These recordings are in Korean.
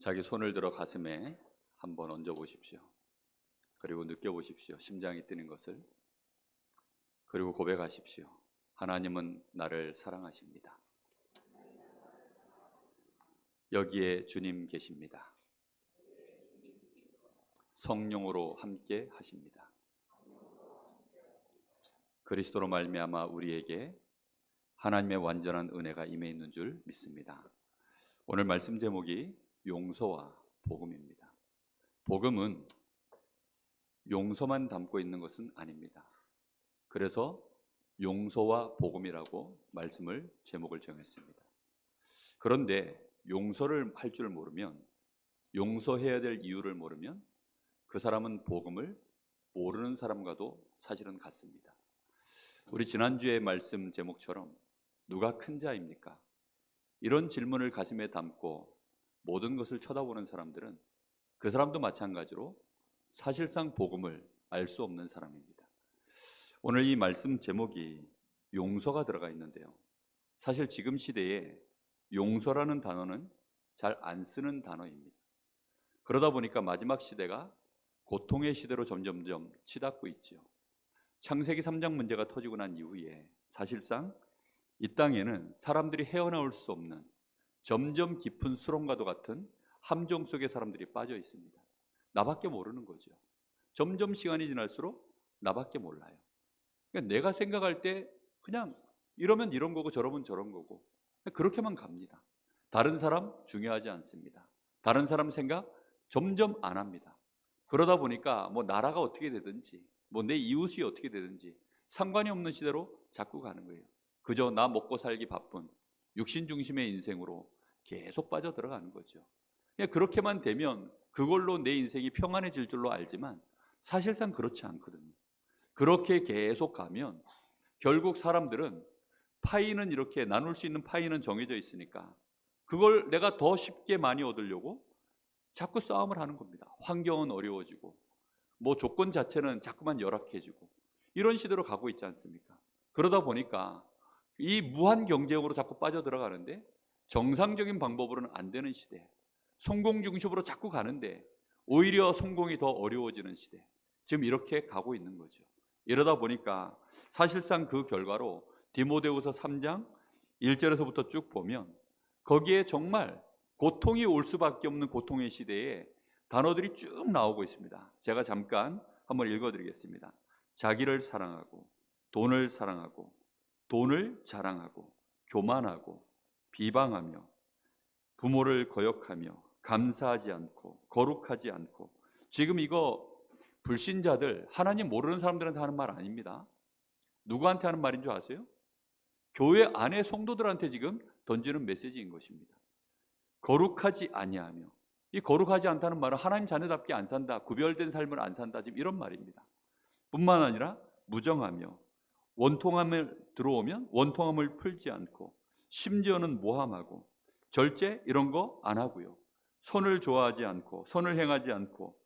자기 손을 들어 가슴에 한번 얹어 보십시오. 그리고 느껴보십시오. 심장이 뛰는 것을. 그리고 고백하십시오. 하나님은 나를 사랑하십니다. 여기에 주님 계십니다. 성령으로 함께 하십니다. 그리스도로 말미암아 우리에게 하나님의 완전한 은혜가 임해 있는 줄 믿습니다. 오늘 말씀 제목이 용서와 복음입니다. 복음은 용서만 담고 있는 것은 아닙니다. 그래서 용서와 복음이라고 말씀을 제목을 정했습니다. 그런데 용서를 할 줄 모르면, 용서해야 될 이유를 모르면 그 사람은 복음을 모르는 사람과도 사실은 같습니다. 우리 지난주의 말씀 제목처럼 누가 큰 자입니까? 이런 질문을 가슴에 담고 모든 것을 쳐다보는 사람들은 그 사람도 마찬가지로 사실상 복음을 알 수 없는 사람입니다. 오늘 이 말씀 제목이 용서가 들어가 있는데요. 사실 지금 시대에 용서라는 단어는 잘 안 쓰는 단어입니다. 그러다 보니까 마지막 시대가 고통의 시대로 점점점 치닫고 있죠. 창세기 3장 문제가 터지고 난 이후에 사실상 이 땅에는 사람들이 헤어나올 수 없는 점점 깊은 수렁과도 같은 함정 속에 사람들이 빠져 있습니다. 나밖에 모르는 거죠. 점점 시간이 지날수록 나밖에 몰라요. 그러니까 내가 생각할 때 그냥 이러면 이런 거고 저러면 저런 거고 그렇게만 갑니다. 다른 사람 중요하지 않습니다. 다른 사람 생각 점점 안 합니다. 그러다 보니까 뭐 나라가 어떻게 되든지 뭐 내 이웃이 어떻게 되든지 상관이 없는 시대로 자꾸 가는 거예요. 그저 나 먹고 살기 바쁜 육신 중심의 인생으로 계속 빠져 들어가는 거죠. 그냥 그렇게만 되면 그걸로 내 인생이 평안해질 줄로 알지만 사실상 그렇지 않거든요. 그렇게 계속 가면 결국 사람들은 파이는 이렇게 나눌 수 있는 파이는 정해져 있으니까 그걸 내가 더 쉽게 많이 얻으려고 자꾸 싸움을 하는 겁니다. 환경은 어려워지고 뭐 조건 자체는 자꾸만 열악해지고 이런 시대로 가고 있지 않습니까? 그러다 보니까 이 무한 경쟁으로 자꾸 빠져들어가는데 정상적인 방법으로는 안 되는 시대, 성공 중심으로 자꾸 가는데 오히려 성공이 더 어려워지는 시대, 지금 이렇게 가고 있는 거죠. 이러다 보니까 사실상 그 결과로 디모데후서 3장 1절에서부터 쭉 보면 거기에 정말 고통이 올 수밖에 없는 고통의 시대에 단어들이 쭉 나오고 있습니다. 제가 잠깐 한번 읽어드리겠습니다. 자기를 사랑하고 돈을 사랑하고 돈을 자랑하고 교만하고 비방하며 부모를 거역하며 감사하지 않고 거룩하지 않고. 지금 이거 불신자들, 하나님 모르는 사람들한테 하는 말 아닙니다. 누구한테 하는 말인 줄 아세요? 교회 안에 성도들한테 지금 던지는 메시지인 것입니다. 거룩하지 아니하며, 이 거룩하지 않다는 말은 하나님 자녀답게 안 산다, 구별된 삶을 안 산다, 지금 이런 말입니다. 뿐만 아니라 무정하며 원통함을 들어오면 원통함을 풀지 않고 심지어는 모함하고 절제 이런 거 안 하고요. 선을 좋아하지 않고 선을 행하지 않고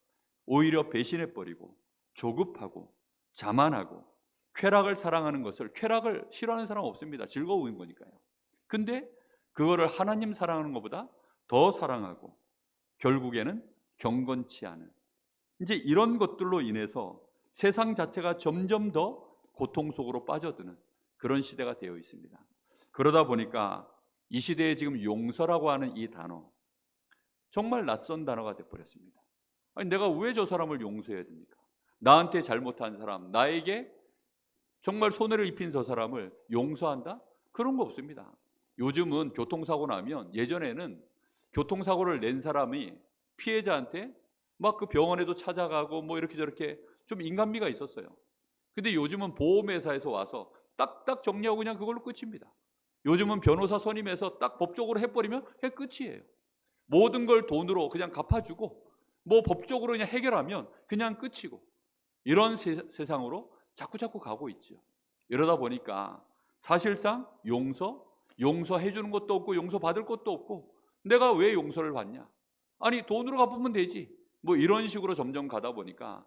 오히려 배신해버리고 조급하고 자만하고 쾌락을 사랑하는 것을, 쾌락을 싫어하는 사람 없습니다. 즐거운 거니까요. 근데 그거를 하나님 사랑하는 것보다 더 사랑하고 결국에는 경건치 않은, 이제 이런 것들로 인해서 세상 자체가 점점 더 고통 속으로 빠져드는 그런 시대가 되어 있습니다. 그러다 보니까 이 시대에 지금 용서라고 하는 이 단어 정말 낯선 단어가 되어버렸습니다. 아니, 내가 왜 저 사람을 용서해야 됩니까? 나한테 잘못한 사람, 나에게 정말 손해를 입힌 저 사람을 용서한다? 그런 거 없습니다. 요즘은 교통사고 나면, 예전에는 교통사고를 낸 사람이 피해자한테 막 그 병원에도 찾아가고 뭐 이렇게 저렇게 좀 인간미가 있었어요. 근데 요즘은 보험회사에서 와서 딱딱 정리하고 그냥 그걸로 끝입니다. 요즘은 변호사 선임해서 딱 법적으로 해버리면 그냥 끝이에요. 모든 걸 돈으로 그냥 갚아주고 뭐 법적으로 그냥 해결하면 그냥 끝이고, 이런 세상으로 자꾸 가고 있죠. 이러다 보니까 사실상 용서해 주는 것도 없고 용서받을 것도 없고, 내가 왜 용서를 받냐? 아니, 돈으로 갚으면 되지. 뭐 이런 식으로 점점 가다 보니까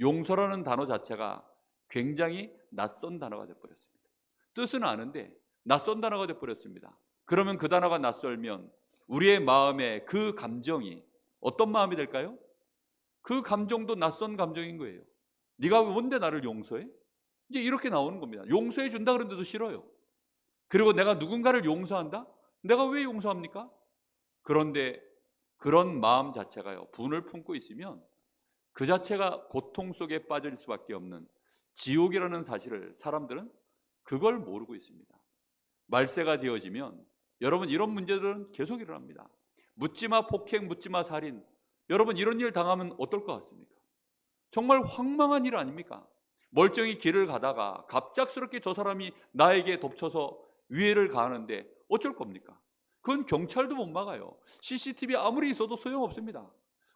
용서라는 단어 자체가 굉장히 낯선 단어가 되어버렸습니다. 뜻은 아는데 낯선 단어가 되어버렸습니다. 그러면 그 단어가 낯설면 우리의 마음에 그 감정이 어떤 마음이 될까요? 그 감정도 낯선 감정인 거예요. 네가 뭔데 나를 용서해? 이제 이렇게 나오는 겁니다. 용서해 준다 그러는데도 싫어요. 그리고 내가 누군가를 용서한다? 내가 왜 용서합니까? 그런데 그런 마음 자체가요, 분을 품고 있으면 그 자체가 고통 속에 빠질 수밖에 없는 지옥이라는 사실을 사람들은 그걸 모르고 있습니다. 말세가 되어지면 여러분 이런 문제들은 계속 일어납니다. 묻지마 폭행, 묻지마 살인. 여러분 이런 일 당하면 어떨 것 같습니까? 정말 황망한 일 아닙니까? 멀쩡히 길을 가다가 갑작스럽게 저 사람이 나에게 덮쳐서 위해를 가하는데 어쩔 겁니까? 그건 경찰도 못 막아요. CCTV 아무리 있어도 소용없습니다.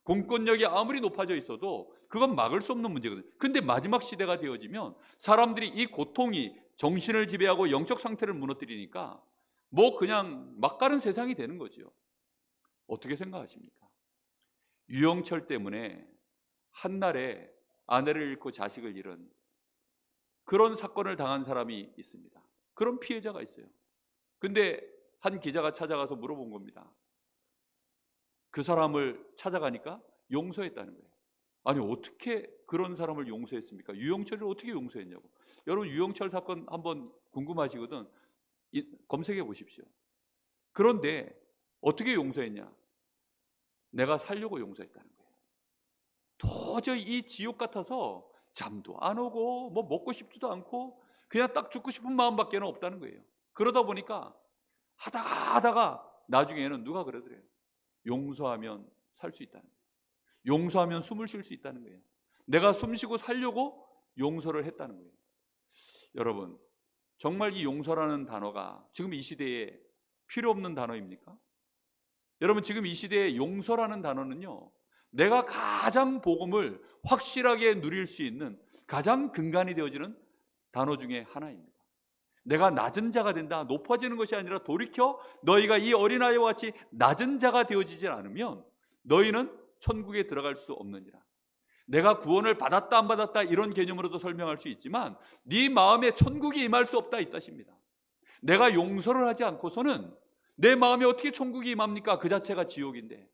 공권력이 아무리 높아져 있어도 그건 막을 수 없는 문제거든요. 근데 마지막 시대가 되어지면 사람들이 이 고통이 정신을 지배하고 영적 상태를 무너뜨리니까 뭐 그냥 막가는 세상이 되는 거죠. 어떻게 생각하십니까? 유영철 때문에 한날에 아내를 잃고 자식을 잃은 그런 사건을 당한 사람이 있습니다. 그런 피해자가 있어요. 근데 한 기자가 찾아가서 물어본 겁니다. 그 사람을 찾아가니까 용서했다는 거예요. 아니 어떻게 그런 사람을 용서했습니까? 유영철을 어떻게 용서했냐고. 여러분 유영철 사건 한번 궁금하시거든. 검색해 보십시오. 그런데 어떻게 용서했냐? 내가 살려고 용서했다는 거예요. 도저히 이 지옥 같아서 잠도 안 오고 뭐 먹고 싶지도 않고 그냥 딱 죽고 싶은 마음밖에 없다는 거예요. 그러다 보니까 하다가 나중에는 누가 그러더래요. 용서하면 살 수 있다는 거예요. 용서하면 숨을 쉴 수 있다는 거예요. 내가 숨 쉬고 살려고 용서를 했다는 거예요. 여러분 정말 이 용서라는 단어가 지금 이 시대에 필요 없는 단어입니까? 여러분 지금 이 시대에 용서라는 단어는요, 내가 가장 복음을 확실하게 누릴 수 있는 가장 근간이 되어지는 단어 중에 하나입니다. 내가 낮은 자가 된다, 높아지는 것이 아니라 돌이켜 너희가 이 어린아이와 같이 낮은 자가 되어지지 않으면 너희는 천국에 들어갈 수 없느니라. 내가 구원을 받았다 안 받았다 이런 개념으로도 설명할 수 있지만 네 마음에 천국이 임할 수 없다 이 뜻입니다. 내가 용서를 하지 않고서는 내 마음에 어떻게 천국이 임합니까? 그 자체가 지옥인데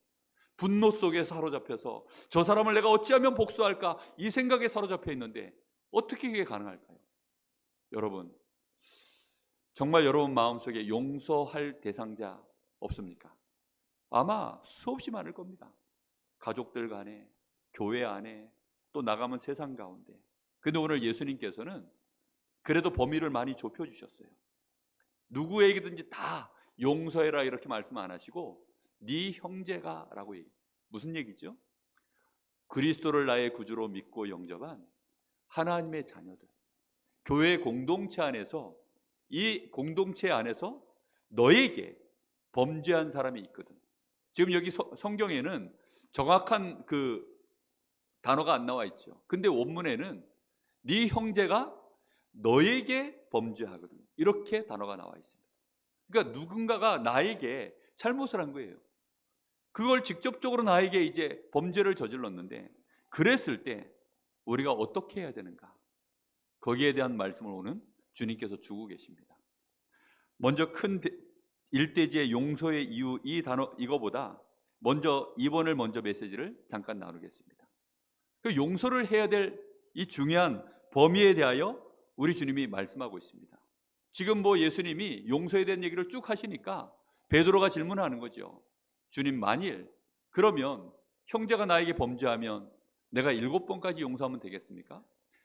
분노 속에 사로잡혀서 저 사람을 내가 어찌하면 복수할까 이 생각에 사로잡혀 있는데 어떻게 이게 가능할까요? 여러분 정말 여러분 마음속에 용서할 대상자 없습니까? 아마 수없이 많을 겁니다. 가족들 간에, 교회 안에, 또 나가면 세상 가운데. 근데 오늘 예수님께서는 그래도 범위를 많이 좁혀주셨어요. 누구에게든지 다 용서해라 이렇게 말씀 안 하시고 네 형제가 라고 얘기해요. 무슨 얘기죠? 그리스도를 나의 구주로 믿고 영접한 하나님의 자녀들, 교회 공동체 안에서 이 공동체 안에서 너에게 범죄한 사람이 있거든. 지금 여기 성경에는 정확한 그 단어가 안 나와 있죠. 근데 원문에는 네 형제가 너에게 범죄하거든. 이렇게 단어가 나와 있습니다. 그러니까 누군가가 나에게 잘못을 한 거예요. 그걸 직접적으로 나에게 이제 범죄를 저질렀는데 그랬을 때 우리가 어떻게 해야 되는가? 거기에 대한 말씀을 오늘 주님께서 주고 계십니다. 먼저 큰 일대지의 용서의 이유 이 단어 이거보다 먼저 2번을 먼저 메시지를 잠깐 나누겠습니다. 그 용서를 해야 될 이 중요한 범위에 대하여 우리 주님이 말씀하고 있습니다. 지금 뭐 예수님이 용서에 대한 얘기를 쭉 하시니까 베드로가 질문하는 거죠. 주님 만일 그러면 형제가 나에게 범죄하면 내가 7번까지 용서하면 되겠습니까?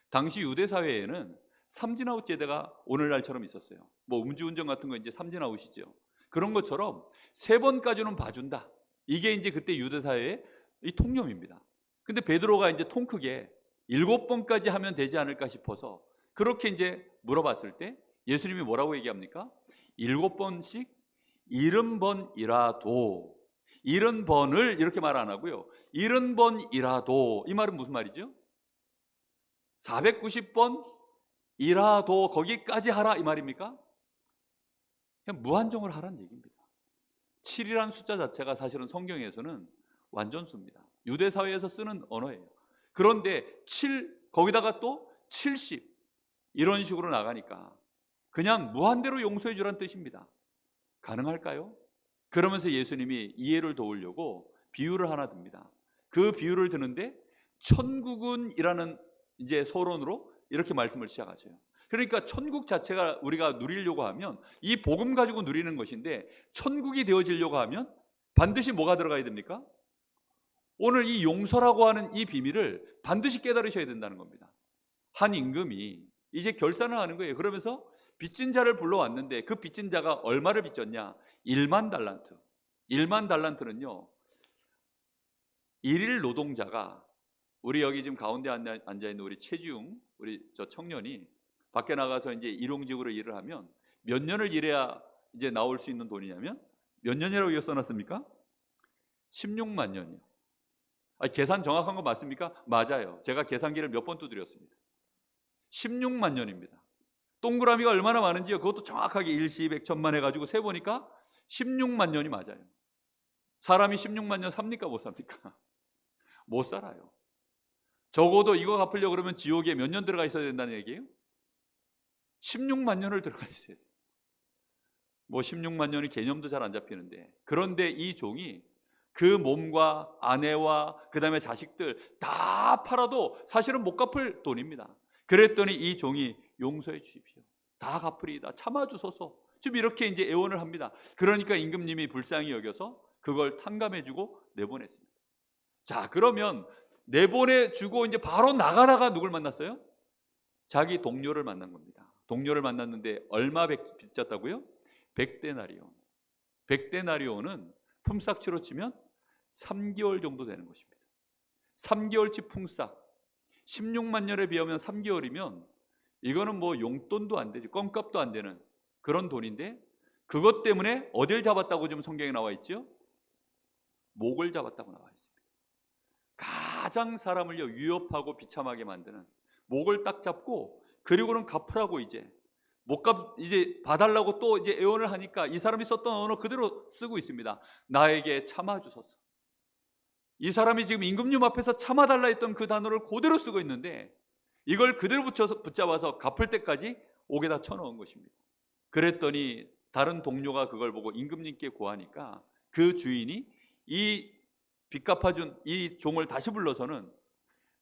당시 유대 사회에는 삼진아웃 제도가 오늘날처럼 있었어요. 뭐 음주운전 같은 거 이제 삼진아웃이죠. 그런 것처럼 3번까지는 봐준다. 이게 이제 그때 유대 사회의 이 통념입니다. 근데 베드로가 이제 통 크게 7번까지 하면 되지 않을까 싶어서 그렇게 이제 물어봤을 때 예수님이 뭐라고 얘기합니까? 7번씩 70번이라도 70번을 이렇게 말 안 하고요. 70번이라도 이 말은 무슨 말이죠? 490번이라도 거기까지 하라 이 말입니까? 그냥 무한정을 하라는 얘기입니다. 7이라는 숫자 자체가 사실은 성경에서는 완전수입니다. 유대 사회에서 쓰는 언어예요. 그런데 7 거기다가 또 70 이런 식으로 나가니까 그냥 무한대로 용서해 주라는 뜻입니다. 가능할까요? 그러면서 예수님이 이해를 도우려고 비유를 하나 듭니다. 그 비유를 드는데 천국은이라는 이제 서론으로 이렇게 말씀을 시작하세요. 그러니까 천국 자체가 우리가 누리려고 하면 이 복음 가지고 누리는 것인데, 천국이 되어지려고 하면 반드시 뭐가 들어가야 됩니까? 오늘 이 용서라고 하는 이 비밀을 반드시 깨달으셔야 된다는 겁니다. 한 임금이 이제 결산을 하는 거예요. 그러면서 빚진 자를 불러왔는데 그 빚진 자가 얼마를 빚졌냐? 1만 달란트. 1만 달란트는요, 일일 노동자가, 우리 여기 지금 가운데 앉아있는 우리 최지웅 우리 저 청년이 밖에 나가서 이제 일용직으로 일을 하면 몇 년을 일해야 이제 나올 수 있는 돈이냐면, 몇 년이라고 이거 써놨습니까? 16만 년이요. 계산 정확한 거 맞습니까? 맞아요. 제가 계산기를 몇 번 두드렸습니다. 16만 년입니다. 동그라미가 얼마나 많은지요? 그것도 정확하게 일시, 백천만 해가지고 세보니까 16만 년이 맞아요. 사람이 16만 년 삽니까? 못 삽니까? 못 살아요. 적어도 이거 갚으려고 그러면 지옥에 몇 년 들어가 있어야 된다는 얘기예요? 16만 년을 들어가 있어야 돼요. 뭐 16만 년의 개념도 잘 안 잡히는데, 그런데 이 종이 그 몸과 아내와 그 다음에 자식들 다 팔아도 사실은 못 갚을 돈입니다. 그랬더니 이 종이 용서해 주십시오, 다 갚으리이다, 참아주소서, 지금 이렇게 이제 애원을 합니다. 그러니까 임금님이 불쌍히 여겨서 그걸 탕감해주고 내보냈습니다. 자, 그러면 내보내주고 이제 바로 나가다가 누굴 만났어요? 자기 동료를 만난 겁니다. 동료를 만났는데 얼마 빚졌다고요? 100데나리온. 100데나리온은 품삯치로 치면 3개월 정도 되는 것입니다. 3개월치 품삯. 16만 년에 비하면 3개월이면 이거는 뭐 용돈도 안 되지, 껌값도 안 되는 그런 돈인데, 그것 때문에 어딜 잡았다고 지금 성경에 나와 있죠? 목을 잡았다고 나와 있습니다. 가장 사람을 위협하고 비참하게 만드는 목을 딱 잡고, 그리고는 갚으라고 이제 이제 봐달라고 또 이제 애원을 하니까 이 사람이 썼던 언어 그대로 쓰고 있습니다. 나에게 참아주소서. 이 사람이 지금 임금님 앞에서 참아달라 했던 그 단어를 그대로 쓰고 있는데, 이걸 그대로 붙잡아서 갚을 때까지 옥에다 쳐넣은 것입니다. 그랬더니 다른 동료가 그걸 보고 임금님께 고하니까 그 주인이 이 빚 갚아준 이 종을 다시 불러서는,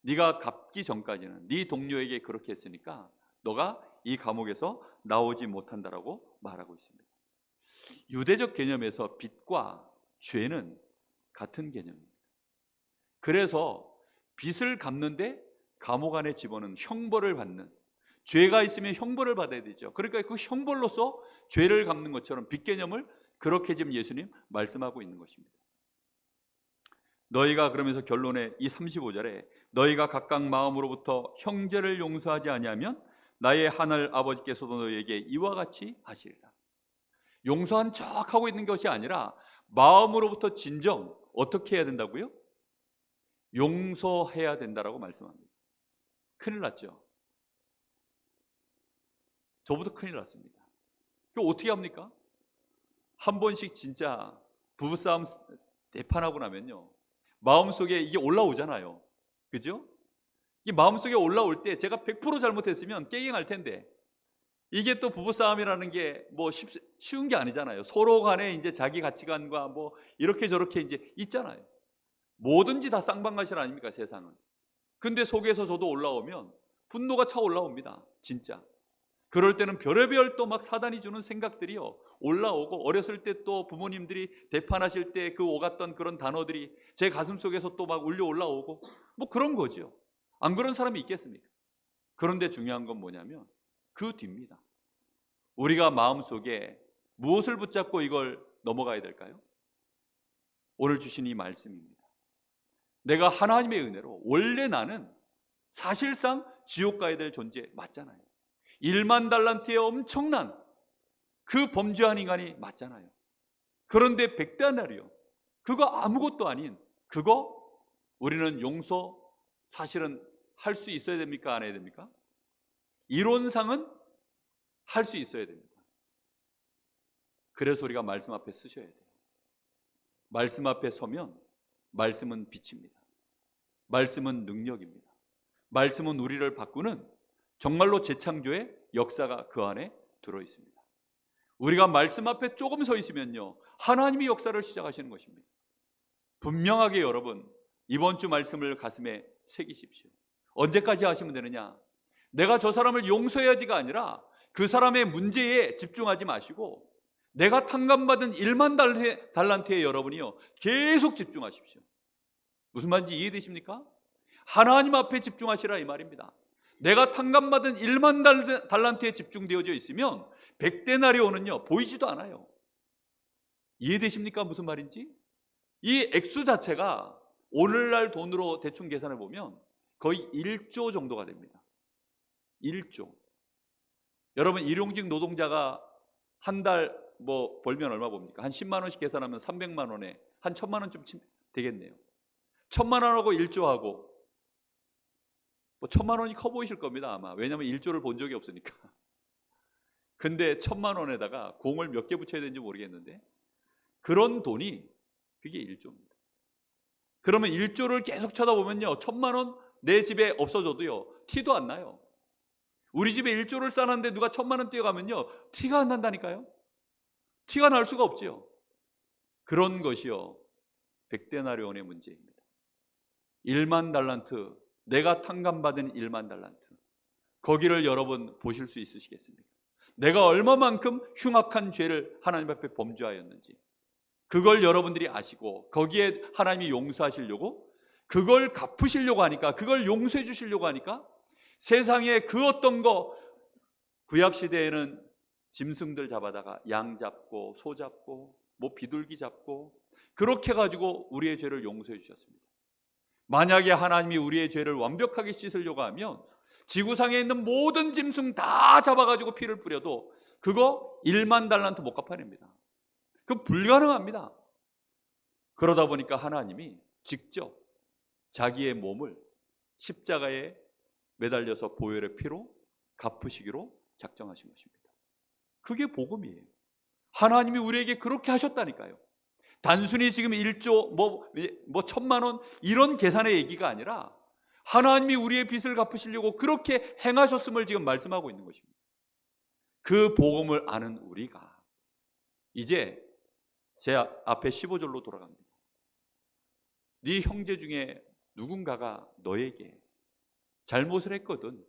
네가 갚기 전까지는 네 동료에게 그렇게 했으니까 너가 이 감옥에서 나오지 못한다라고 말하고 있습니다. 유대적 개념에서 빚과 죄는 같은 개념입니다. 그래서 빚을 갚는데 감옥 안에 집어넣는, 형벌을 받는, 죄가 있으면 형벌을 받아야 되죠. 그러니까 그 형벌로서 죄를 갚는 것처럼 빚 개념을 그렇게 지금 예수님 말씀하고 있는 것입니다. 너희가, 그러면서 결론에 이 35절에 너희가 각각 마음으로부터 형제를 용서하지 아니하면 나의 하늘 아버지께서도 너희에게 이와 같이 하시리라. 용서한 척 하고 있는 것이 아니라 마음으로부터 진정 어떻게 해야 된다고요? 용서해야 된다라고 말씀합니다. 큰일 났죠. 저부터 큰일 났습니다. 그거 어떻게 합니까? 한 번씩 진짜 부부싸움 대판하고 나면요, 마음속에 이게 올라오잖아요. 그죠? 이 마음속에 올라올 때 제가 100% 잘못했으면 깨갱할 텐데, 이게 또 부부싸움이라는 게 뭐 쉬운 게 아니잖아요. 서로 간에 이제 자기 가치관과 뭐 이렇게 저렇게 이제 있잖아요. 뭐든지 다 쌍방가실 아닙니까, 세상은. 근데 속에서 저도 올라오면 분노가 차 올라옵니다. 진짜. 그럴 때는 별의별 또 막 사단이 주는 생각들이요 올라오고, 어렸을 때 또 부모님들이 대판하실 때 그 오갔던 그런 단어들이 제 가슴 속에서 또 막 울려 올라오고, 뭐 그런 거죠. 안 그런 사람이 있겠습니까? 그런데 중요한 건 뭐냐면 그 뒤입니다. 우리가 마음속에 무엇을 붙잡고 이걸 넘어가야 될까요? 오늘 주신 이 말씀입니다. 내가 하나님의 은혜로 원래 나는 사실상 지옥 가야 될 존재 맞잖아요. 1만 달란트의 엄청난 그 범죄한 인간이 맞잖아요. 그런데 100데나리온, 그거 아무것도 아닌 그거 우리는 용서 사실은 할 수 있어야 됩니까? 안 해야 됩니까? 이론상은 할 수 있어야 됩니다. 그래서 우리가 말씀 앞에 서셔야 돼요. 말씀 앞에 서면 말씀은 빛입니다. 말씀은 능력입니다. 말씀은 우리를 바꾸는 정말로 재창조의 역사가 그 안에 들어 있습니다. 우리가 말씀 앞에 조금 서 있으면요, 하나님이 역사를 시작하시는 것입니다. 분명하게 여러분, 이번 주 말씀을 가슴에 새기십시오. 언제까지 하시면 되느냐? 내가 저 사람을 용서해야지가 아니라 그 사람의 문제에 집중하지 마시고 내가 탕감받은 1만 달란트에 여러분이요, 계속 집중하십시오. 무슨 말인지 이해되십니까? 하나님 앞에 집중하시라 이 말입니다. 내가 탕감받은 1만 달란트에 집중되어져 있으면 100데나리온은요 보이지도 않아요. 이해되십니까? 무슨 말인지? 이 액수 자체가 오늘날 돈으로 대충 계산해 보면 거의 1조 정도가 됩니다. 1조. 여러분, 일용직 노동자가 한 달 뭐 벌면 얼마 봅니까? 한 10만 원씩 계산하면 300만 원에 한 1000만 원쯤 되겠네요. 1000만 원하고 1조하고 뭐 1000만 원이 커 보이실 겁니다, 아마. 왜냐하면 1조를 본 적이 없으니까. 근데 1000만 원에다가 공을 몇 개 붙여야 되는지 모르겠는데 그런 돈이 그게 1조입니다. 그러면 1조를 계속 쳐다보면요, 1000만 원 내 집에 없어져도요 티도 안 나요. 우리 집에 1조를 쌓았는데 누가 1000만 원 뛰어가면요 티가 안 난다니까요. 티가 날 수가 없지요. 그런 것이요 100데나리온의 문제입니다. 1만 달란트, 내가 탕감받은 1만 달란트, 거기를 여러분 보실 수 있으시겠습니까? 내가 얼마만큼 흉악한 죄를 하나님 앞에 범죄하였는지 그걸 여러분들이 아시고 거기에 하나님이 용서하시려고, 그걸 갚으시려고 하니까, 그걸 용서해 주시려고 하니까 세상에 그 어떤 거, 구약시대에는 짐승들 잡아다가 양 잡고 소 잡고 뭐 비둘기 잡고 그렇게 가지고 우리의 죄를 용서해 주셨습니다. 만약에 하나님이 우리의 죄를 완벽하게 씻으려고 하면 지구상에 있는 모든 짐승 다 잡아가지고 피를 뿌려도 그거 1만 달란트 못 갚아냅니다. 그거 불가능합니다. 그러다 보니까 하나님이 직접 자기의 몸을 십자가에 매달려서 보혈의 피로 갚으시기로 작정하신 것입니다. 그게 복음이에요. 하나님이 우리에게 그렇게 하셨다니까요. 단순히 지금 1조 뭐 1000만 원 이런 계산의 얘기가 아니라 하나님이 우리의 빚을 갚으시려고 그렇게 행하셨음을 지금 말씀하고 있는 것입니다. 그 복음을 아는 우리가 이제 제 앞에 15절로 돌아갑니다. 네 형제 중에 누군가가 너에게 잘못을 했거든.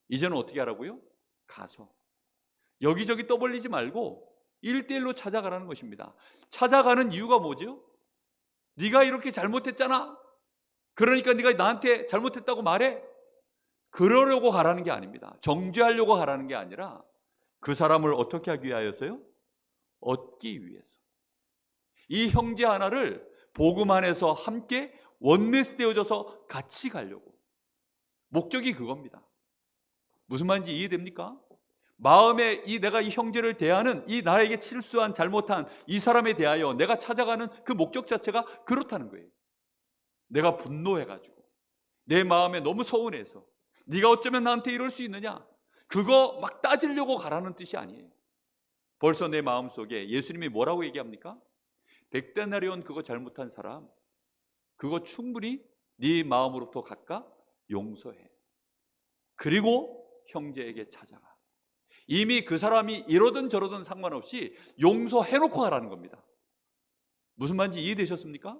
이제는 어떻게 하라고요? 가서 여기저기 떠벌리지 말고 1대1로 찾아가라는 것입니다. 찾아가는 이유가 뭐죠? 네가 이렇게 잘못했잖아. 그러니까 네가 나한테 잘못했다고 말해. 그러려고 가라는 게 아닙니다. 정죄하려고 가라는 게 아니라 그 사람을 어떻게 하기 위하여서요? 얻기 위해서. 이 형제 하나를 복음 안에서 함께 원내스 되어져서 같이 가려고. 목적이 그겁니다. 무슨 말인지 이해됩니까? 마음에 내가 이 형제를 대하는, 이 나에게 실수한 잘못한 이 사람에 대하여 내가 찾아가는 그 목적 자체가 그렇다는 거예요. 내가 분노해가지고 내 마음에 너무 서운해서 네가 어쩌면 나한테 이럴 수 있느냐, 그거 막 따지려고 가라는 뜻이 아니에요. 벌써 내 마음속에 예수님이 뭐라고 얘기합니까? 100데나리온 그거 잘못한 사람, 그거 충분히 네 마음으로부터 각각 용서해. 그리고 형제에게 찾아가. 이미 그 사람이 이러든 저러든 상관없이 용서해놓고 가라는 겁니다. 무슨 말인지 이해되셨습니까?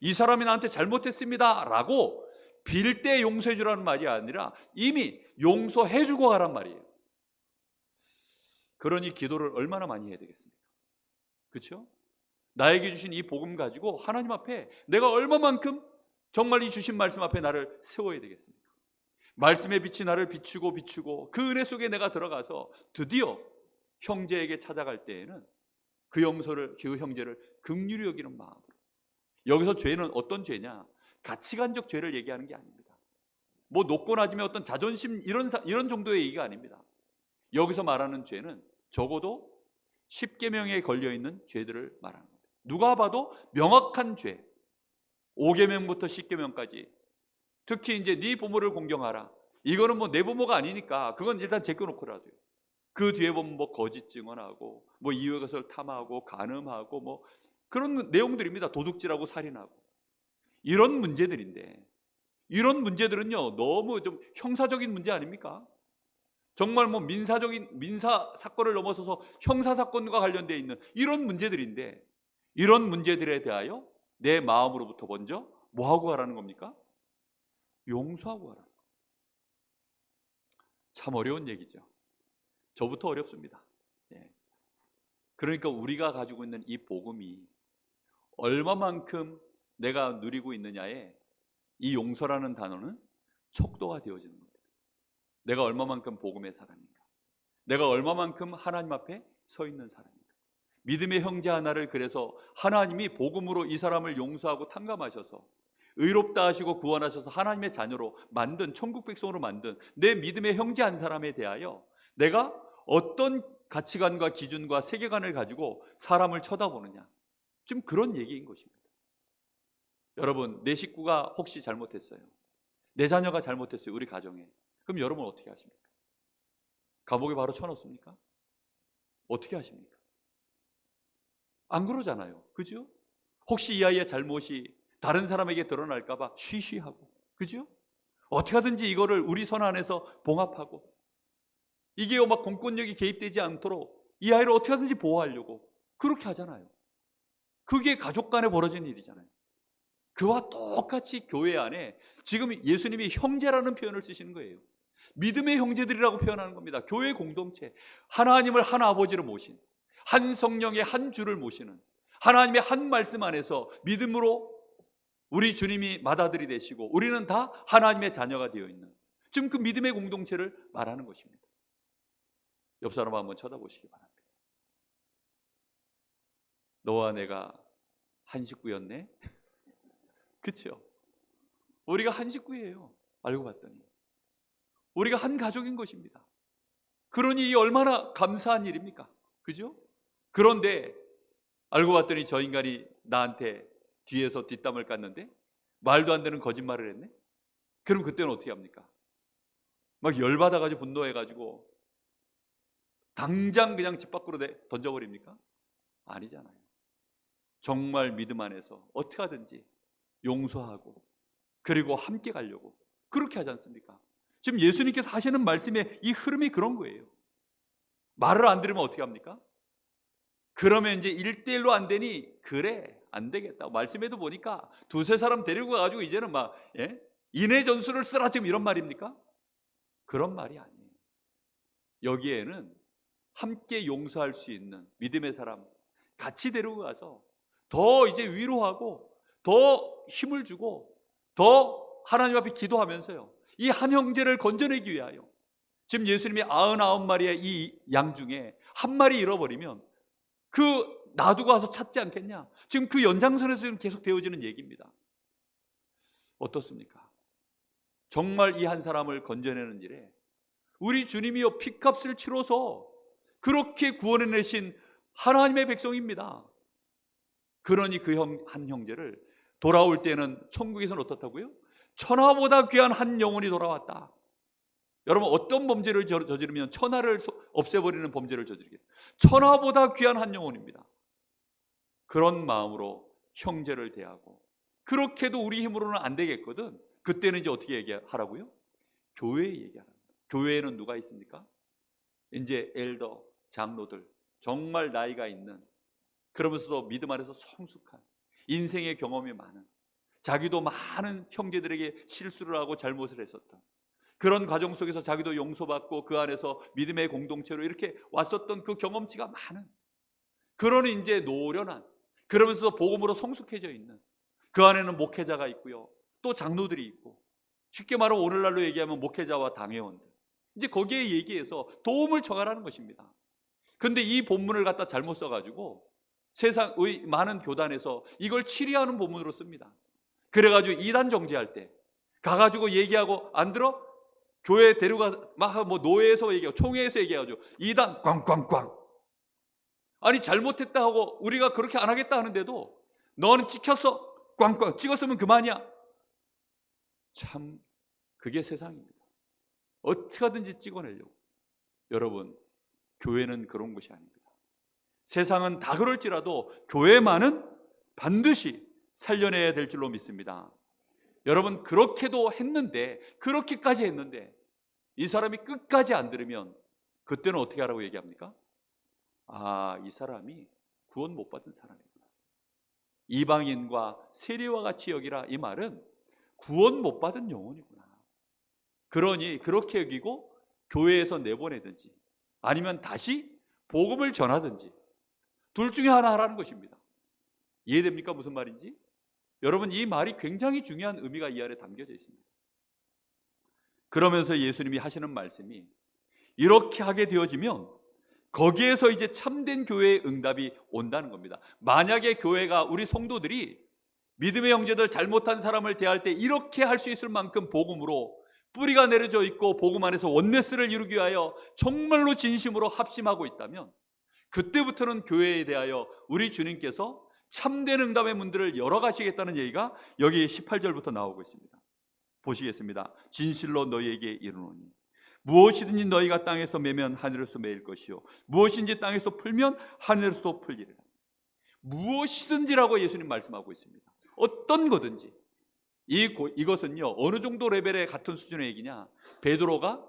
이 사람이 나한테 잘못했습니다 라고 빌 때 용서해 주라는 말이 아니라 이미 용서해 주고 가란 말이에요. 그러니 기도를 얼마나 많이 해야 되겠습니까? 그렇죠? 나에게 주신 이 복음 가지고 하나님 앞에 내가 얼마만큼 정말 이 주신 말씀 앞에 나를 세워야 되겠습니까? 말씀의 빛이 나를 비추고 그 은혜 속에 내가 들어가서 드디어 형제에게 찾아갈 때에는 그 형제를 긍휼히 여기는 마음으로. 여기서 죄는 어떤 죄냐? 가치관적 죄를 얘기하는 게 아닙니다. 뭐 높고 낮음의 어떤 자존심 이런 정도의 얘기가 아닙니다. 여기서 말하는 죄는 적어도 10계명에 걸려있는 죄들을 말하는 겁니다. 누가 봐도 명확한 죄, 5계명부터 10계명까지. 특히 이제 네 부모를 공경하라. 이거는 뭐 내 부모가 아니니까 그건 일단 제껴놓고라도요. 그 뒤에 보면 뭐 거짓 증언하고 뭐 이웃의 것을 탐하고 간음하고 뭐 그런 내용들입니다. 도둑질하고 살인하고 이런 문제들인데, 이런 문제들은요 너무 좀 형사적인 문제 아닙니까? 정말 뭐 민사 사건을 넘어서서 형사 사건과 관련되어 있는 이런 문제들인데, 이런 문제들에 대하여 내 마음으로부터 먼저 뭐 하고 가라는 겁니까? 용서하고 가라는 겁니다. 참 어려운 얘기죠. 저부터 어렵습니다. 예. 그러니까 우리가 가지고 있는 이 복음이 얼마만큼 내가 누리고 있느냐에 이 용서라는 단어는 척도가 되어지는 겁니다. 내가 얼마만큼 복음의 사람인가, 내가 얼마만큼 하나님 앞에 서 있는 사람인가. 믿음의 형제 하나를 그래서 하나님이 복음으로 이 사람을 용서하고 탕감하셔서 의롭다 하시고 구원하셔서 하나님의 자녀로 만든, 천국 백성으로 만든 내 믿음의 형제 한 사람에 대하여 내가 어떤 가치관과 기준과 세계관을 가지고 사람을 쳐다보느냐, 지금 그런 얘기인 것입니다. 여러분, 내 식구가 혹시 잘못했어요, 내 자녀가 잘못했어요, 우리 가정에. 그럼 여러분 어떻게 하십니까? 감옥에 바로 쳐넣습니까? 어떻게 하십니까? 안 그러잖아요. 그죠? 혹시 이 아이의 잘못이 다른 사람에게 드러날까 봐 쉬쉬하고, 그죠? 어떻게 하든지 이거를 우리 손 안에서 봉합하고, 이게 막 공권력이 개입되지 않도록 이 아이를 어떻게 하든지 보호하려고 그렇게 하잖아요. 그게 가족 간에 벌어진 일이잖아요. 그와 똑같이 교회 안에 지금 예수님이 형제라는 표현을 쓰시는 거예요. 믿음의 형제들이라고 표현하는 겁니다. 교회 공동체, 하나님을 한 아버지로 모신, 한 성령의 한 주를 모시는, 하나님의 한 말씀 안에서 믿음으로 우리 주님이 맏아들이 되시고 우리는 다 하나님의 자녀가 되어 있는, 지금 그 믿음의 공동체를 말하는 것입니다. 옆 사람 한번 쳐다보시기 바랍니다. 너와 내가 한 식구였네? 그렇죠? 우리가 한 식구예요. 알고 봤더니 우리가 한 가족인 것입니다. 그러니 이 얼마나 감사한 일입니까? 그죠? 그런데 알고 봤더니 저 인간이 나한테 뒤에서 뒷담을 깠는데 말도 안 되는 거짓말을 했네? 그럼 그때는 어떻게 합니까? 막 열받아가지고 분노해가지고 당장 그냥 집 밖으로 던져버립니까? 아니잖아요. 정말 믿음 안에서 어떻게 하든지 용서하고 그리고 함께 가려고 그렇게 하지 않습니까? 지금 예수님께서 하시는 말씀의 이 흐름이 그런 거예요. 말을 안 들으면 어떻게 합니까? 그러면 이제 1대1로 안 되니 그래 안 되겠다. 말씀에도 보니까 두세 사람 데리고 가가지고 이제는 막 인해 전술을 쓰라, 지금 이런 말입니까? 그런 말이 아니에요. 여기에는 함께 용서할 수 있는 믿음의 사람 같이 데리고 가서 더 이제 위로하고 더 힘을 주고 더 하나님 앞에 기도하면서요, 이 한 형제를 건져내기 위하여. 지금 예수님이 99마리의 이 양 중에 한 마리 잃어버리면 그 놔두고 와서 찾지 않겠냐? 지금 그 연장선에서 지금 계속 되어지는 얘기입니다. 어떻습니까? 정말 이 한 사람을 건져내는 일에 우리 주님이요 피값을 치러서 그렇게 구원해내신 하나님의 백성입니다. 그러니 그 한 형제를 돌아올 때는 천국에서는 어떻다고요? 천하보다 귀한 한 영혼이 돌아왔다. 여러분, 어떤 범죄를 저지르면 천하를 없애버리는 범죄를 저지르겠어요? 천하보다 귀한 한 영혼입니다. 그런 마음으로 형제를 대하고, 그렇게도 우리 힘으로는 안 되겠거든. 그때는 이제 어떻게 얘기하라고요? 교회에 얘기하라고. 교회에는 누가 있습니까? 이제 엘더, 장로들, 정말 나이가 있는, 그러면서도 믿음 안에서 성숙한, 인생의 경험이 많은, 자기도 많은 형제들에게 실수를 하고 잘못을 했었던, 그런 과정 속에서 자기도 용서받고 그 안에서 믿음의 공동체로 이렇게 왔었던 그 경험치가 많은, 그러니 이제 노련한, 그러면서도 복음으로 성숙해져 있는, 그 안에는 목회자가 있고요, 또 장로들이 있고, 쉽게 말하면 오늘날로 얘기하면 목회자와 당회원들, 이제 거기에 얘기해서 도움을 청하라는 것입니다. 그런데 이 본문을 갖다 잘못 써가지고 세상의 많은 교단에서 이걸 치리하는 본문으로 씁니다. 그래가지고 이단 정죄할 때 가가지고 얘기하고 안 들어? 교회 데려가 막 뭐 노회에서 얘기하고 총회에서 얘기해가지고 이단 꽝꽝꽝. 아니 잘못했다 하고 우리가 그렇게 안 하겠다 하는데도 너는 찍혔어 꽝꽝, 찍었으면 그만이야. 참 그게 세상입니다. 어떻게 하든지 찍어내려고. 여러분, 교회는 그런 것이 아닙니다. 세상은 다 그럴지라도 교회만은 반드시 살려내야 될 줄로 믿습니다. 여러분, 그렇게도 했는데, 그렇게까지 했는데 이 사람이 끝까지 안 들으면 그때는 어떻게 하라고 얘기합니까? 아, 이 사람이 구원 못 받은 사람이구나. 이방인과 세리와 같이 여기라. 이 말은 구원 못 받은 영혼이구나. 그러니 그렇게 여기고 교회에서 내보내든지 아니면 다시 복음을 전하든지 둘 중에 하나 하라는 것입니다. 이해됩니까? 무슨 말인지? 여러분, 이 말이 굉장히 중요한 의미가 이 안에 담겨져 있습니다. 그러면서 예수님이 하시는 말씀이 이렇게 하게 되어지면 거기에서 이제 참된 교회의 응답이 온다는 겁니다. 만약에 교회가, 우리 성도들이 믿음의 형제들, 잘못한 사람을 대할 때 이렇게 할 수 있을 만큼 복음으로 뿌리가 내려져 있고 복음 안에서 원네스를 이루기 위하여 정말로 진심으로 합심하고 있다면 그때부터는 교회에 대하여 우리 주님께서 참된 응답의 문들을 열어가시겠다는 얘기가 여기 18절부터 나오고 있습니다. 보시겠습니다. 진실로 너희에게 이르노니 무엇이든지 너희가 땅에서 매면 하늘에서 매일 것이요 무엇인지 땅에서 풀면 하늘에서도 풀리리라. 무엇이든지라고 예수님 말씀하고 있습니다. 어떤 거든지. 이것은요 어느 정도 레벨의 같은 수준의 얘기냐, 베드로가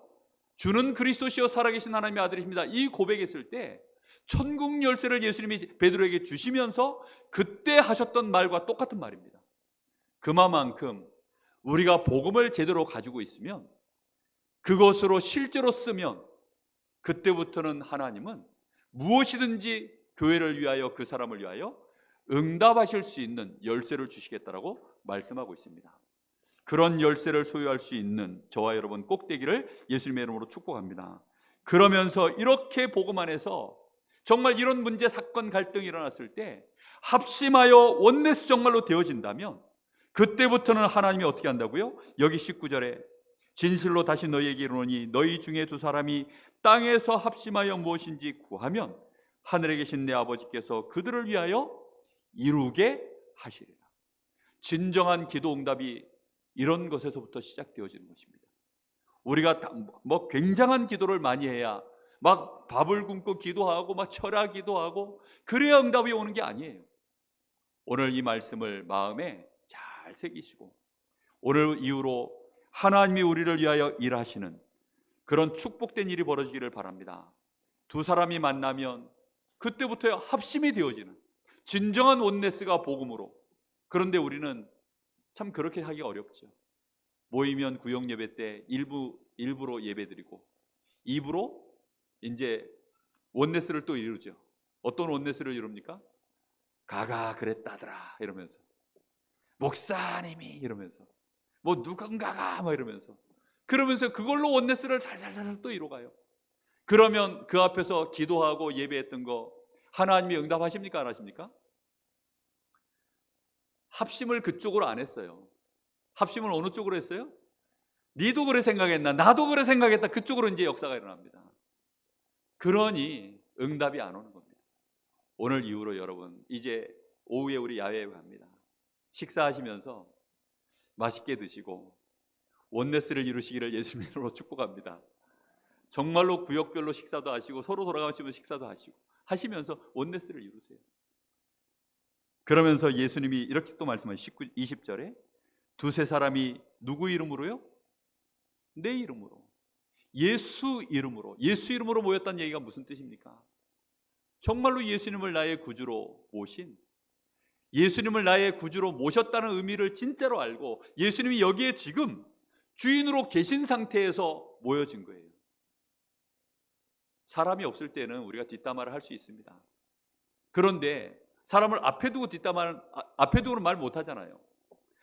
주는 그리스도시요 살아계신 하나님의 아들이십니다 이 고백했을 때 천국 열쇠를 예수님이 베드로에게 주시면서 그때 하셨던 말과 똑같은 말입니다. 그만큼 우리가 복음을 제대로 가지고 있으면, 그것으로 실제로 쓰면 그때부터는 하나님은 무엇이든지 교회를 위하여, 그 사람을 위하여 응답하실 수 있는 열쇠를 주시겠다라고 말씀하고 있습니다. 그런 열쇠를 소유할 수 있는 저와 여러분 꼭 되기를 예수님의 이름으로 축복합니다. 그러면서 이렇게 복음 안에서 정말 이런 문제, 사건, 갈등이 일어났을 때 합심하여 원네스 정말로 되어진다면 그때부터는 하나님이 어떻게 한다고요? 여기 19절에 진실로 다시 너희에게 이르노니 너희 중에 두 사람이 땅에서 합심하여 무엇인지 구하면 하늘에 계신 내 아버지께서 그들을 위하여 이루게 하시리라. 진정한 기도 응답이 이런 것에서부터 시작되어지는 것입니다. 우리가 뭐 굉장한 기도를 많이 해야 막 밥을 굶고 기도하고 막 철야 기도하고 그래야 응답이 오는 게 아니에요. 오늘 이 말씀을 마음에 잘 새기시고 오늘 이후로 하나님이 우리를 위하여 일하시는 그런 축복된 일이 벌어지기를 바랍니다. 두 사람이 만나면 그때부터 합심이 되어지는 진정한 원네스가 복음으로. 그런데 우리는 참 그렇게 하기 어렵죠. 모이면 구역 예배 때 일부로 예배드리고 입으로 이제 원네스를 또 이루죠. 어떤 원네스를 이룹니까? 가가 그랬다더라 이러면서, 목사님이 이러면서, 뭐 누군가가 뭐 이러면서, 그러면서 그걸로 원네스를 살살살 또 이뤄가요. 그러면 그 앞에서 기도하고 예배했던 거 하나님이 응답하십니까? 안 하십니까? 합심을 그쪽으로 안 했어요. 합심을 어느 쪽으로 했어요? 니도 그래 생각했나? 나도 그래 생각했다. 그쪽으로 이제 역사가 일어납니다. 그러니 응답이 안 오는 겁니다. 오늘 이후로 여러분 이제 오후에 우리 야외에 갑니다. 식사하시면서 맛있게 드시고 원네스를 이루시기를 예수님의 이름으로 축복합니다. 정말로 구역별로 식사도 하시고 서로 돌아가시면서 식사도 하시면서 원네스를 이루세요. 그러면서 예수님이 이렇게 또 말씀하신 20절에 두세 사람이 누구 이름으로요? 내 이름으로, 예수 이름으로 모였다는 얘기가 무슨 뜻입니까? 정말로 예수님을 나의 구주로 모신, 예수님을 나의 구주로 모셨다는 의미를 진짜로 알고 예수님이 여기에 지금 주인으로 계신 상태에서 모여진 거예요. 사람이 없을 때는 우리가 뒷담화를 할 수 있습니다. 그런데 사람을 앞에 두고는 말 못하잖아요.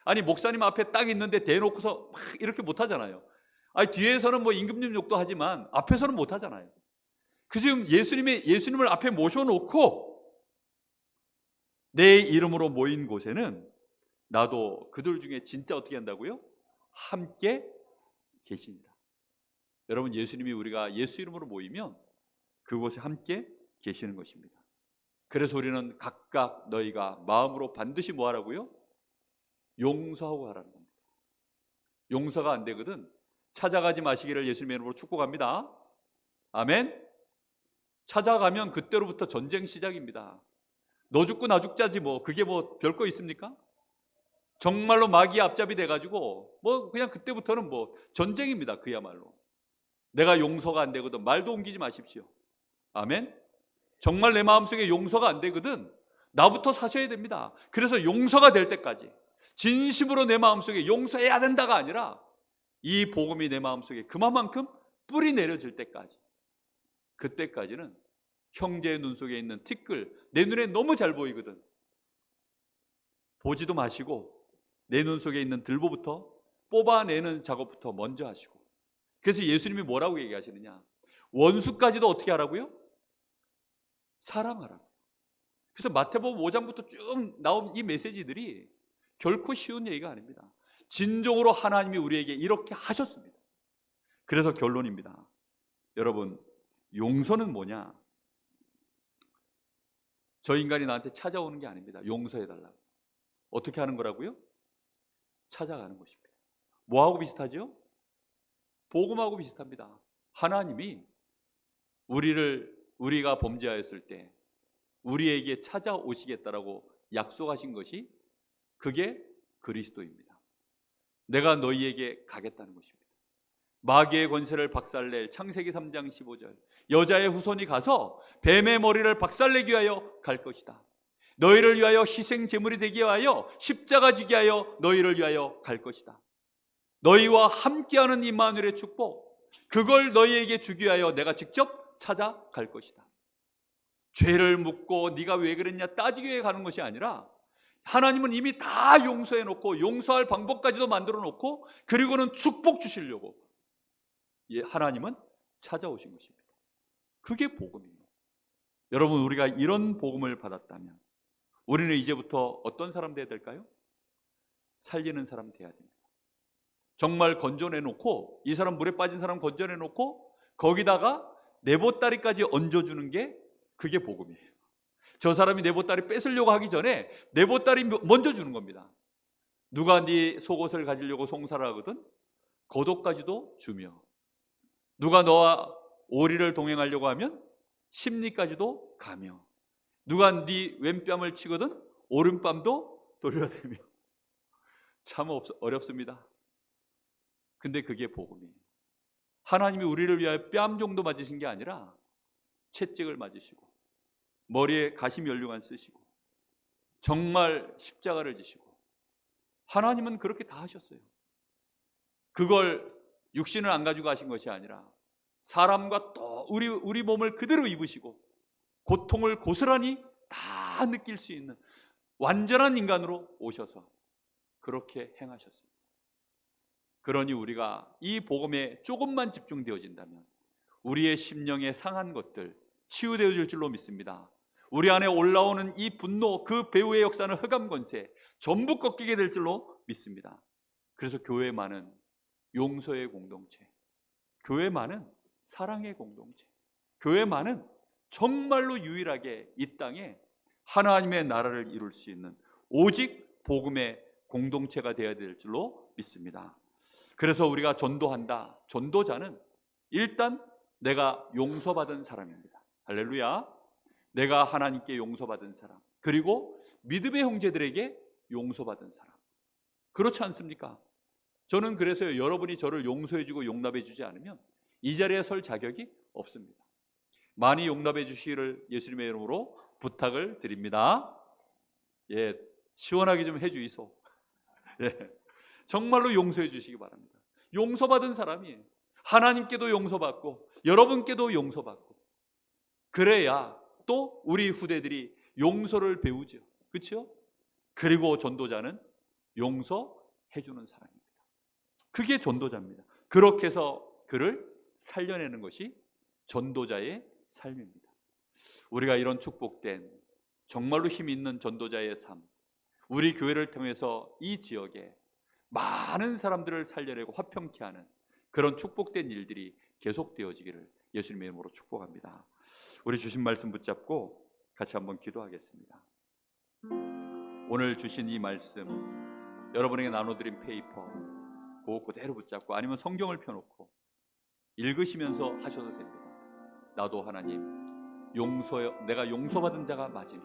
아니 목사님 앞에 딱 있는데 대놓고서 막 이렇게 못하잖아요. 아니 뒤에서는 뭐 임금님 욕도 하지만 앞에서는 못하잖아요. 그 지금 예수님을 앞에 모셔놓고 내 이름으로 모인 곳에는 나도 그들 중에 진짜 어떻게 한다고요? 함께 계십니다. 여러분, 예수님이 우리가 예수 이름으로 모이면 그곳에 함께 계시는 것입니다. 그래서 우리는 각각 너희가 마음으로 반드시 뭐 하라고요? 용서하고 하라는 겁니다. 용서가 안 되거든 찾아가지 마시기를 예수님의 이름으로 축복합니다. 아멘. 찾아가면 그때로부터 전쟁 시작입니다. 너 죽고 나 죽자지 뭐 그게 뭐 별거 있습니까? 정말로 마귀의 앞잡이 돼가지고 뭐 그냥 그때부터는 뭐 전쟁입니다. 그야말로. 내가 용서가 안 되거든 말도 옮기지 마십시오. 아멘. 정말 내 마음속에 용서가 안 되거든 나부터 사셔야 됩니다. 그래서 용서가 될 때까지 진심으로 내 마음속에 용서해야 된다가 아니라 이 복음이 내 마음속에 그만큼 뿌리 내려질 때까지, 그때까지는 형제의 눈 속에 있는 티끌, 내 눈에 너무 잘 보이거든 보지도 마시고 내 눈 속에 있는 들보부터 뽑아내는 작업부터 먼저 하시고, 그래서 예수님이 뭐라고 얘기하시느냐, 원수까지도 어떻게 하라고요? 사랑하라고. 그래서 마태복음 5장부터 쭉 나온 이 메시지들이 결코 쉬운 얘기가 아닙니다. 진정으로 하나님이 우리에게 이렇게 하셨습니다. 그래서 결론입니다. 여러분, 용서는 뭐냐? 저 인간이 나한테 찾아오는 게 아닙니다. 용서해달라고. 어떻게 하는 거라고요? 찾아가는 것입니다. 뭐하고 비슷하죠? 복음하고 비슷합니다. 하나님이 우리가 범죄하였을 때 우리에게 찾아오시겠다라고 약속하신 것이 그게 그리스도입니다. 내가 너희에게 가겠다는 것입니다. 마귀의 권세를 박살낼 창세기 3장 15절, 여자의 후손이 가서 뱀의 머리를 박살내기 위하여 갈 것이다. 너희를 위하여 희생 제물이 되기 위하여 십자가 지기 위하여 너희를 위하여 갈 것이다. 너희와 함께하는 임마누엘의 축복, 그걸 너희에게 주기 위하여 내가 직접 찾아갈 것이다. 죄를 묻고 네가 왜 그랬냐 따지기 위해 가는 것이 아니라 하나님은 이미 다 용서해 놓고 용서할 방법까지도 만들어 놓고 그리고는 축복 주시려고 하나님은 찾아오신 것입니다. 그게 복음이에요. 여러분, 우리가 이런 복음을 받았다면 우리는 이제부터 어떤 사람 돼야 될까요? 살리는 사람 돼야 됩니다. 정말 건져내 놓고, 이 사람 물에 빠진 사람 건져내 놓고 거기다가 내보따리까지 얹어주는 게 그게 복음이에요. 저 사람이 내보따리 뺏으려고 하기 전에 내보따리 먼저 주는 겁니다. 누가 네 속옷을 가지려고 송사를 하거든 겉옷까지도 주며, 누가 너와 오리를 동행하려고 하면 심리까지도 가며, 누가 네 왼뺨을 치거든 오른뺨도 돌려대며. 참 어렵습니다. 근데 그게 복음이에요. 하나님이 우리를 위하여 뺨 정도 맞으신 게 아니라 채찍을 맞으시고 머리에 가시면류관 쓰시고 정말 십자가를 지시고, 하나님은 그렇게 다 하셨어요. 그걸 육신을 안 가지고 가신 것이 아니라 사람과 또 우리 몸을 그대로 입으시고 고통을 고스란히 다 느낄 수 있는 완전한 인간으로 오셔서 그렇게 행하셨습니다. 그러니 우리가 이 복음에 조금만 집중되어진다면 우리의 심령에 상한 것들 치유되어질 줄로 믿습니다. 우리 안에 올라오는 이 분노, 그 배후의 역사는 흑암 권세 전부 꺾이게 될 줄로 믿습니다. 그래서 교회만은 용서의 공동체, 교회만은 사랑의 공동체, 교회만은 정말로 유일하게 이 땅에 하나님의 나라를 이룰 수 있는 오직 복음의 공동체가 되어야 될 줄로 믿습니다. 그래서 우리가 전도한다. 전도자는 일단 내가 용서받은 사람입니다. 할렐루야. 내가 하나님께 용서받은 사람, 그리고 믿음의 형제들에게 용서받은 사람. 그렇지 않습니까? 저는 그래서 여러분이 저를 용서해주고 용납해주지 않으면 이 자리에 설 자격이 없습니다. 많이 용납해주시기를 예수님의 이름으로 부탁을 드립니다. 예, 시원하게 좀 해주이소. 예, 정말로 용서해주시기 바랍니다. 용서받은 사람이 하나님께도 용서받고 여러분께도 용서받고, 그래야 또 우리 후대들이 용서를 배우죠. 그렇죠? 그리고 전도자는 용서해주는 사람입니다. 그게 전도자입니다. 그렇게 해서 그를 살려내는 것이 전도자의 삶입니다. 우리가 이런 축복된 정말로 힘 있는 전도자의 삶, 우리 교회를 통해서 이 지역에 많은 사람들을 살려내고 화평케 하는 그런 축복된 일들이 계속되어지기를 예수님의 이름으로 축복합니다. 우리 주신 말씀 붙잡고 같이 한번 기도하겠습니다. 오늘 주신 이 말씀, 여러분에게 나눠드린 페이퍼 그거 그대로 붙잡고, 아니면 성경을 펴놓고 읽으시면서 하셔도 됩니다. 나도 하나님 내가 용서받은 자가 맞으니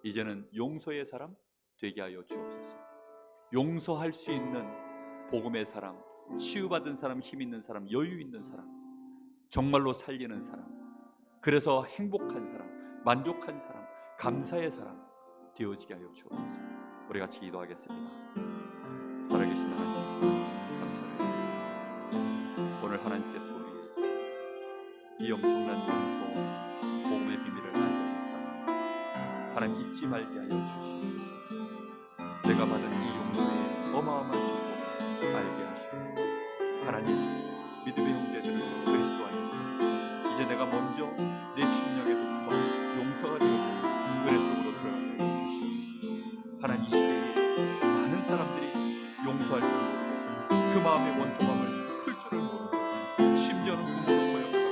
이제는 용서의 사람 되게 하여 주옵소서. 용서할 수 있는 복음의 사람, 치유받은 사람, 힘 있는 사람, 여유 있는 사람, 정말로 살리는 사람, 그래서 행복한 사람, 만족한 사람, 감사의 사람 되어지게 하여 주옵소서. 우리 같이 기도하겠습니다. 살아계신 하나님, 감사합니다. 오늘 하나님께서 우리에게 이 엄청난 용서, 복음의 비밀을 알려주사 하나님 잊지 말게 하여 주시옵소서. 내가 받은 이 용서의 어마어마한 축복을 알게 하시고, 하나님 믿음의 형제들을 그리스도 안에서 이제 내가 먼저 내 심령에서부터 용서가 되어 은혜 속으로 들어가게 하여 주시옵소서. 하나님 이 시대에 많은 사람들이 용서할 줄 모르고 그 마음의 원통함을 풀 줄을 모르고, 심지어는 부모도 거역하고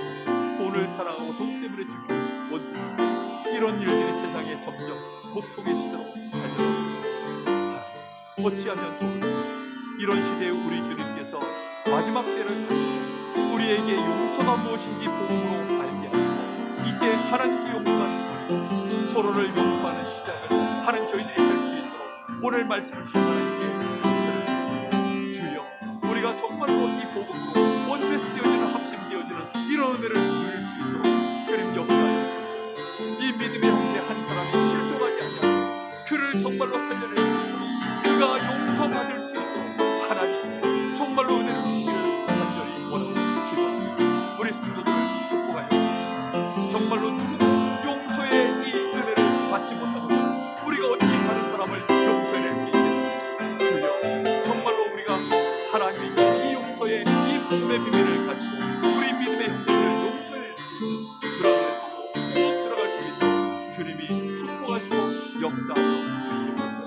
돈을 사랑하고 돈 때문에 죽이는 원수 죽이는 이런 일들이 세상에 점점 고통의 시대로 달려가고 있습니다. 어찌하면 좋을까? 이런 시대에 우리 주님께서 마지막 때를 가시고 우리에게 용서가 무엇인지 복음으로 알게 하시고, 이제 하나님께 용서하는 우리 서로를 용서하는 시작을 하는 저희들이 할 수 있도록 오늘 말씀을 주신 하나님께 감사를 주여, 우리가 정말로 이 복음으로 원패스되어지는 합심되어지는 이런 은혜를 누릴 수 있도록 주님 역사하여 주옵소서. 이 믿음의 형제 한 사람이 실족하지 아니하고 그를 정말로 살려낼 수 있도록, 그가 용서받을 수 있도록 하나님 정말로 은혜를 주시기를 간절히 원하고 기도합니다. 우리 성도들을 축복하여 주옵소서. 정말로 누구도 용서의 이 은혜를 받지 못하는 사람, 우리가 어찌 다른 사람을 용서해낼 수 있겠습니까? 주여, 정말로 우리가 하나님의 이 용서의 이 복음의 비밀을 가지고 우리 믿음의 형제들을 용서해낼 수 있는 그런 은혜로 꼭 들어갈 수 있도록 주님이 축복하시고 역사하여 주시옵소서.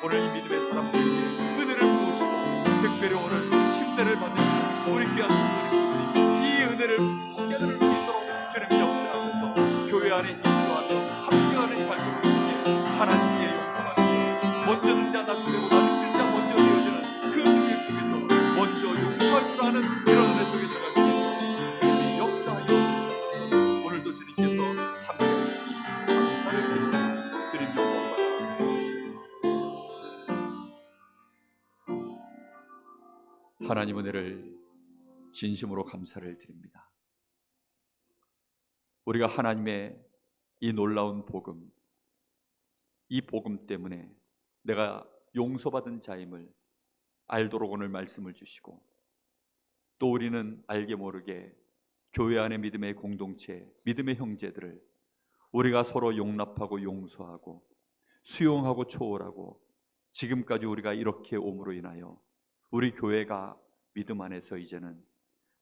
오늘 이 믿음의 사람들에게 은혜를 부으시고 특별히 오늘 침례를 받으시는 우리 귀한 성도님들이 이 은혜를 깨달을 수 있도록 주님 역사하셔서 교회 안에 인도하며 함께하는 발걸음을 통해 하나님께 용서받는 먼저 든자 낙되고 나중든 자 먼저 되어지는 그 주님 속에서 먼저 용서할 줄 아는 이런 은혜 속에 들어갈 수 있도록 주님이 역사하여 주셔서 오늘도 주님께서 함께해 주시니 감사를 드립니다. 주님 영광받아 주시옵소서. 하나님 은혜를 진심으로 감사를 드립니다. 우리가 하나님의 이 놀라운 복음, 이 복음 때문에 내가 용서받은 자임을 알도록 오늘 말씀을 주시고, 또 우리는 알게 모르게 교회 안의 믿음의 공동체, 믿음의 형제들을 우리가 서로 용납하고 용서하고 수용하고 초월하고 지금까지 우리가 이렇게 옴으로 인하여 우리 교회가 믿음 안에서 이제는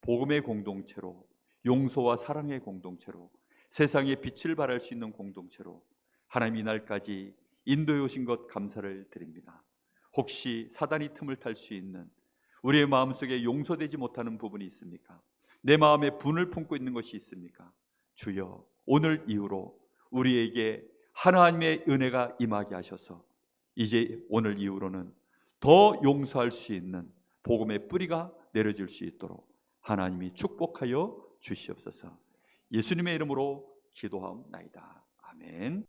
복음의 공동체로, 용서와 사랑의 공동체로, 세상에 빛을 발할 수 있는 공동체로 하나님 이날까지 인도해 오신 것 감사를 드립니다. 혹시 사단이 틈을 탈 수 있는 우리의 마음속에 용서되지 못하는 부분이 있습니까? 내 마음에 분을 품고 있는 것이 있습니까? 주여, 오늘 이후로 우리에게 하나님의 은혜가 임하게 하셔서 이제 오늘 이후로는 더 용서할 수 있는 복음의 뿌리가 내려질 수 있도록 하나님이 축복하여 주시옵소서. 예수님의 이름으로 기도하옵나이다. 아멘.